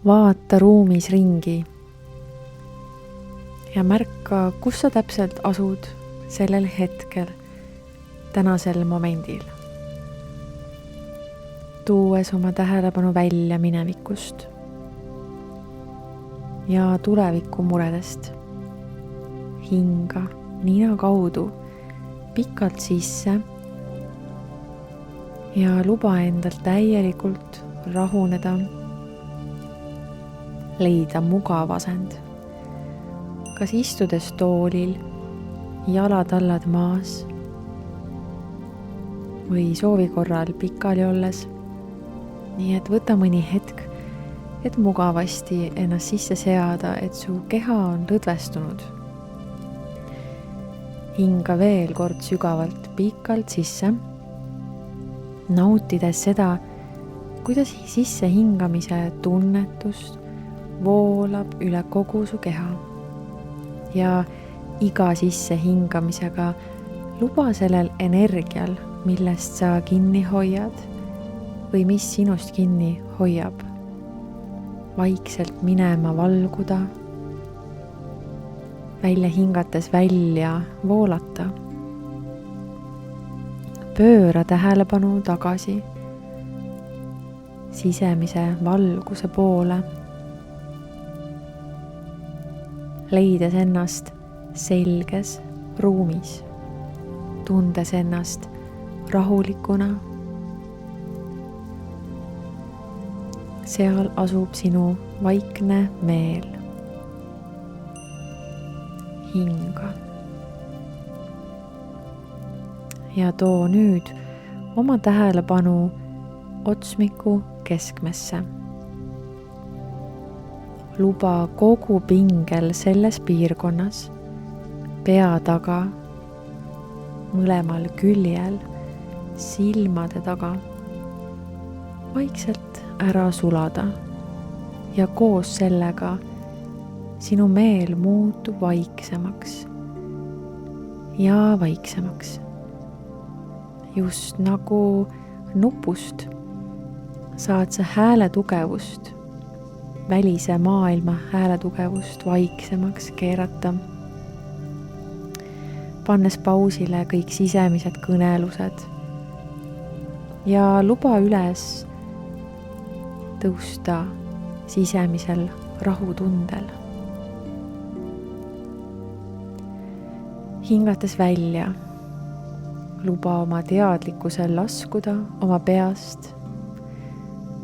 Vaata ruumis ringi ja märka, kus sa täpselt asud sellel hetkel, tänasel momendil. Tuues oma tähelepanu välja minevikust ja tuleviku muredest. Hinga nina kaudu pikalt sisse ja luba endal täielikult rahuneda, leida mugav asend. Kas istudes toolil, jalad allad maas või soovi korral pikali olles. Nii et võta mõni hetk, et mugavasti ennast sisse seada, et su keha on lõdvestunud. Hinga veel kord sügavalt pikalt sisse, nautides seda, kuidas sissehingamise tunnetust voolab üle kogu su keha. Ja iga sissehingamisega luba sellel energial, millest sa kinni hoiad või mis sinust kinni hoiab, vaikselt minema valguda, välja hingates välja voolata. Pööra tähelepanu tagasi sisemise valguse poole, leides ennast selges ruumis, tundes ennast rahulikuna. Seal asub sinu vaikne meel. Hinga. Ja too nüüd oma tähelepanu otsmiku keskmesse. Luba kogu pingel selles piirkonnas, pea taga, mõlemal küljel, silmade taga, vaikselt ära sulada ja koos sellega sinu meel muutub vaiksemaks ja vaiksemaks. Just nagu nupust saad sa hääle tugevust, välise maailma hääle tugevust vaiksemaks keerata, pannes pausile kõik sisemised kõnelused ja luba üles tõusta sisemisel rahutundel. Hingates välja, luba oma teadlikkusel laskuda oma peast,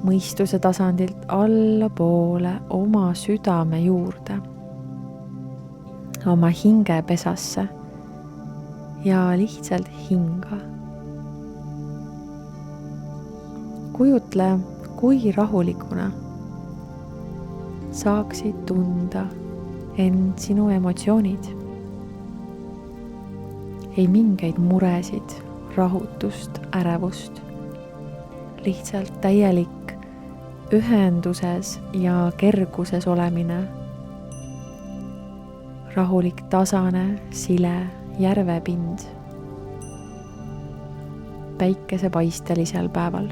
mõistuse tasandilt allapoole oma südame juurde, oma hingepesasse ja lihtsalt hinga. Kujutle, kui rahulikuna saaksid tunda end sinu emotsioonid. Ei mingeid muresid, rahutust, ärevust, lihtsalt täielik ühenduses ja kerguses olemine. Rahulik tasane, sile järvepind. Päikesepaistelisel päeval.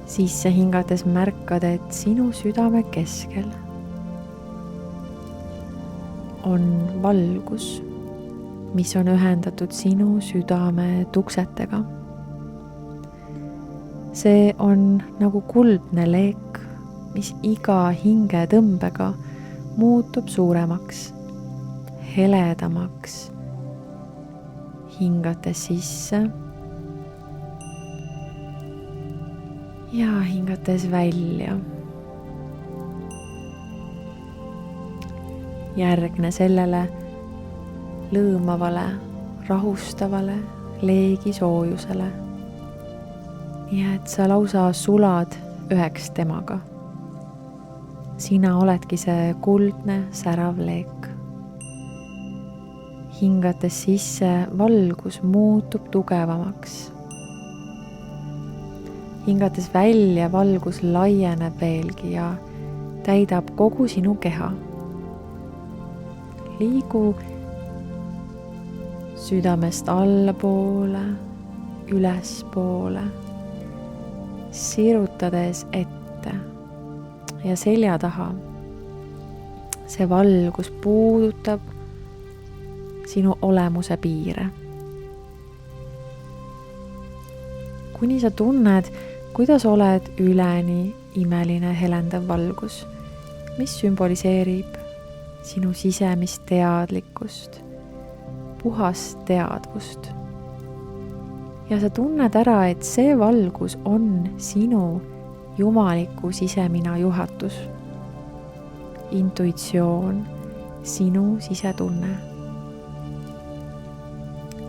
Sisse hingates märkad, et sinu südame keskel on valgus, mis on ühendatud sinu südame tuksetega. See on nagu kuldne leek, mis iga hingetõmbega muutub suuremaks, heledamaks, hingates sisse ja hingates välja. Järgne sellele lõõmavale, rahustavale leegisoojusele. Ja et sa lausa sulad üheks temaga. Sina oledki see kuldne särav leek. Hingates sisse valgus muutub tugevamaks. Hingates välja valgus laieneb veelgi ja täidab kogu sinu keha. Liigu südamest allapoole, ülespoole, sirutades ette ja selja taha. See valgus puudutab sinu olemuse piire. Kuni sa tunned, kuidas oled üleni imeline helendav valgus, mis sümboliseerib sinu sisemist teadlikkust, puhast teadvust. Ja sa tunned ära, et see valgus on sinu jumaliku sisemina juhatus, intuitsioon, sinu sisetunne.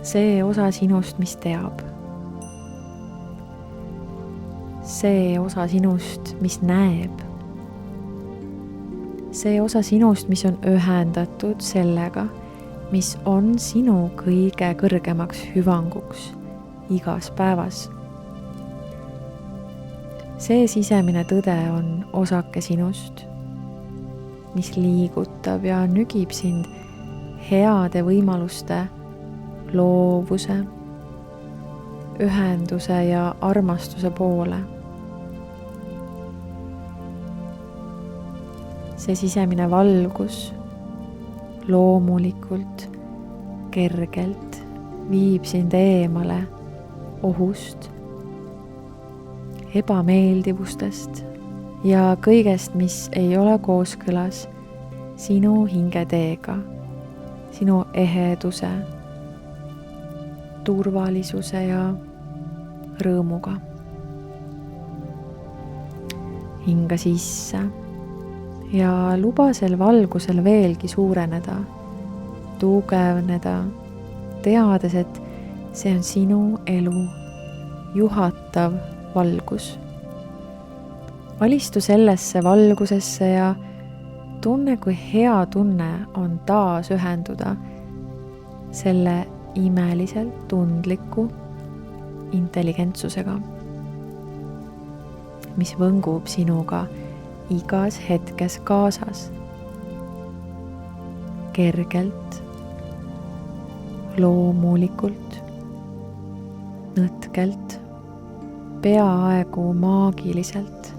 See osa sinust, mis teab. See osa sinust, mis näeb. See osa sinust, mis on ühendatud sellega, mis on sinu kõige kõrgemaks hüvanguks igas päevas. See sisemine tõde on osake sinust, mis liigutab ja nügib sind heade võimaluste, loovuse, ühenduse ja armastuse poole. See sisemine valgus loomulikult, kergelt viib sind eemale ohust, ebameeldivustest ja kõigest, mis ei ole kooskõlas sinu hingeteega, sinu eheduse, turvalisuse ja rõõmuga. Hinga sisse ja luba sel valgusel veelgi suureneda, tugevneda, teades, et see on sinu elu juhatav valgus. Alistu sellesse valgusesse ja tunne, kui hea tunne on taas ühenduda selle imeliselt tundliku intelligentsusega, mis võngub sinuga igas hetkes kaasas. Kergelt, loomulikult, nõtkelt, peaaegu maagiliselt,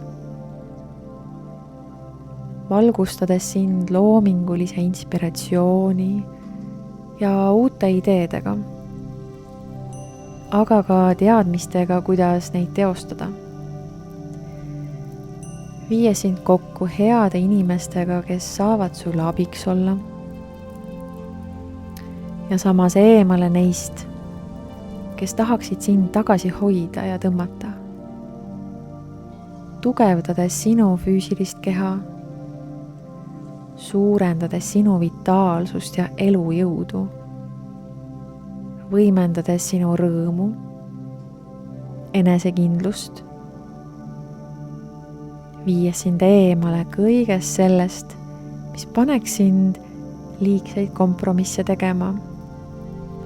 valgustades sind loomingulise inspiratsiooni ja uute ideedega, aga ka teadmistega, kuidas neid teostada. Viie sind kokku heade inimestega, kes saavad sulle abiks olla ja samas eemale neist, kes tahaksid sind tagasi hoida ja tõmmata, tugevdades sinu füüsilist keha, suurendades sinu vitaalsust ja elujõudu, võimendades sinu rõõmu, enesekindlust, viies sind eemale kõigest sellest, mis paneks sind liigseid kompromisse tegema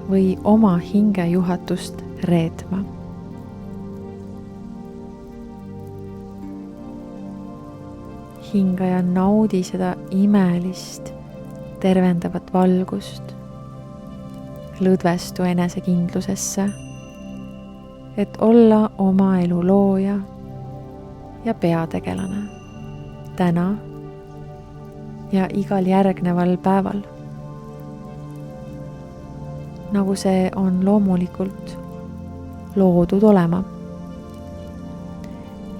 või oma hingejuhatust reetma. Hinga ja naudi seda imelist, tervendavat valgust, lõdvestu enesekindlusesse, et olla oma elu looja ja peategelane täna ja igal järgneval päeval, nagu see on loomulikult loodud olema.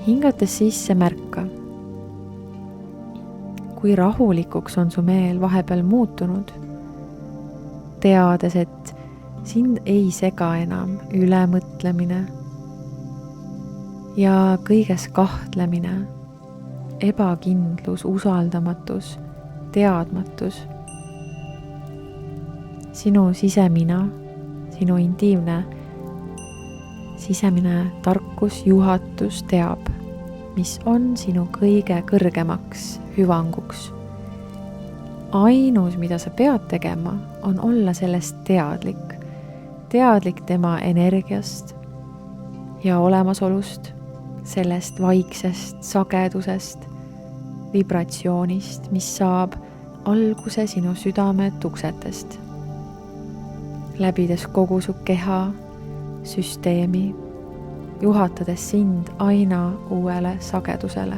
Hingates sisse märka, kui rahulikuks on su meel vahepeal muutunud, teades, et sind ei sega enam ülemõtlemine ja kõiges kahtlemine, ebakindlus, usaldamatus, teadmatus. Sinu sisemina, sinu intiimne sisemine tarkus, juhatus teab, mis on sinu kõige kõrgemaks hüvanguks. Ainus, mida sa pead tegema, on olla sellest teadlik tema energiast ja olemasolust, sellest vaiksest sagedusest, vibratsioonist, mis saab alguse sinu südame tuksetest, läbides kogu su keha, süsteemi juhatades sind aina uuele sagedusele.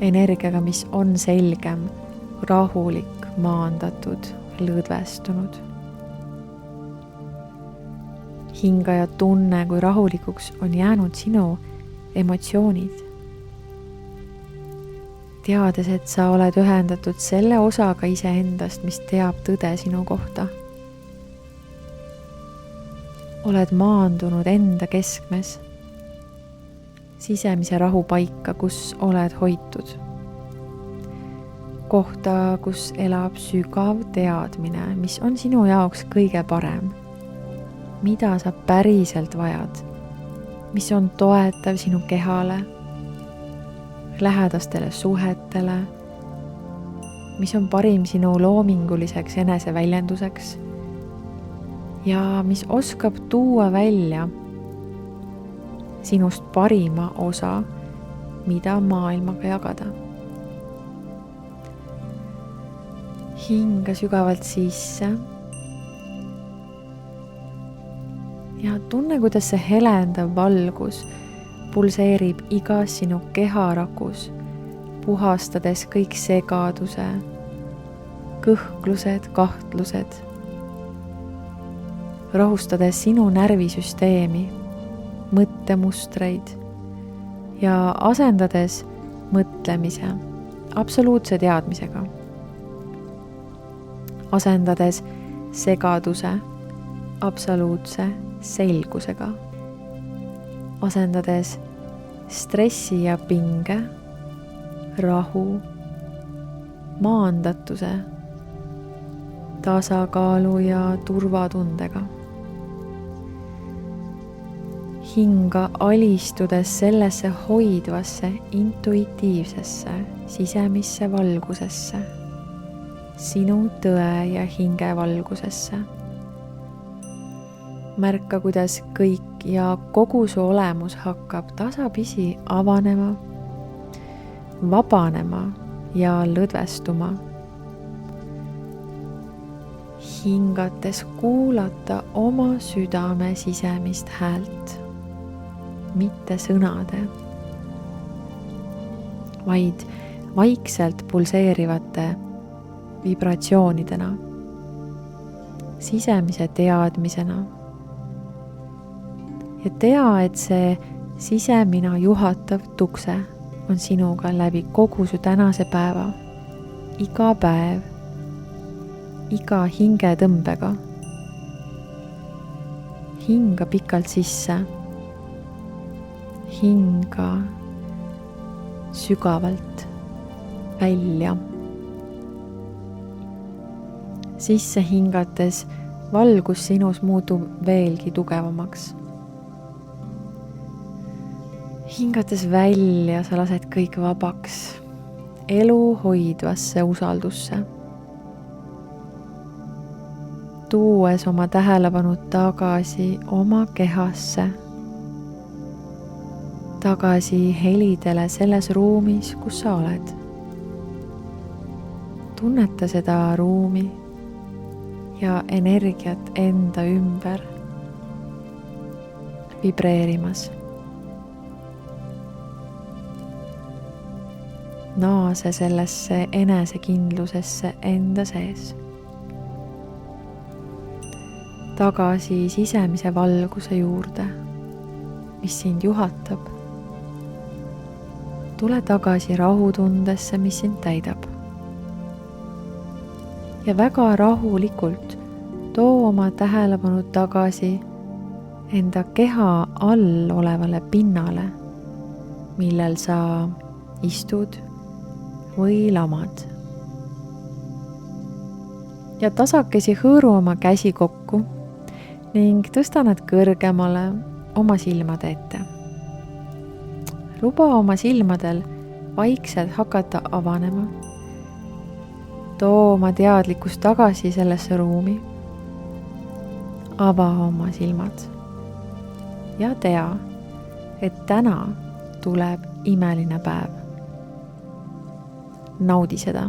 Energiaga, mis on selgem, rahulik, maandatud, lõdvestunud. Hinga ja tunne, kui rahulikuks on jäänud sinu emotsioonid. Teades, et sa oled ühendatud selle osaga iseendast, mis teab tõde sinu kohta. Oled maandunud enda keskmes, sisemise rahu paika, kus oled hoitud. Kohta, kus elab sügav teadmine, mis on sinu jaoks kõige parem. Mida sa päriselt vajad, mis on toetav sinu kehale, lähedastele suhetele, mis on parim sinu loominguliseks eneseväljenduseks ja mis oskab tuua välja sinust parima osa, mida maailmaga jagada. Hinga sügavalt sisse ja tunne, kuidas see helendav valgus pulseerib igas sinu keharakus, puhastades kõik segaduse, kõhklused, kahtlused, rahustades sinu närvisüsteemi, mõttemustreid ja asendades mõtlemise absoluutse teadmisega. Asendades segaduse absoluutse selgusega. Asendades stressi ja pinge, rahu, maandatuse, tasakaalu ja turvatundega. Hinga alistudes sellesse hoidvasse, intuitiivsesse, sisemisse valgusesse, sinu tõe ja hinge valgusesse. Märka, kuidas kõik ja kogu su olemus hakkab tasapisi avanema, vabanema ja lõdvestuma. Hingates kuulata oma südame sisemist häält, mitte sõnade, vaid vaikselt pulseerivate vibratsioonidena, sisemise teadmisena. Ja tea, et see sisemina juhatav tukse on sinuga läbi kogu su tänase päeva, iga päev, iga hingetõmbega. Hinga pikalt sisse, hinga sügavalt välja. Sisse hingates valgus sinus muutub veelgi tugevamaks. Hingates välja sa lased kõik vabaks, elu hoidvasse usaldusse. Tuues oma tähelepanu tagasi oma kehasse, tagasi helidele selles ruumis, kus sa oled. Tunneta seda ruumi ja energiat enda ümber vibreerimas. Naase sellesse enesekindlusesse enda sees. Tagasi sisemise valguse juurde, mis sind juhatab. Tule tagasi rahutundesse, mis sind täidab. Ja väga rahulikult too oma tähelepanu tagasi enda keha all olevale pinnale, millel sa istud või lamad. Ja tasakesi hõõru oma käsi kokku ning tõsta nad kõrgemale oma silmade ette. Luba oma silmadel vaikselt hakata avanema. Too oma teadlikkus tagasi sellesse ruumi. Ava oma silmad ja tea, et täna tuleb imeline päev. Naudi seda.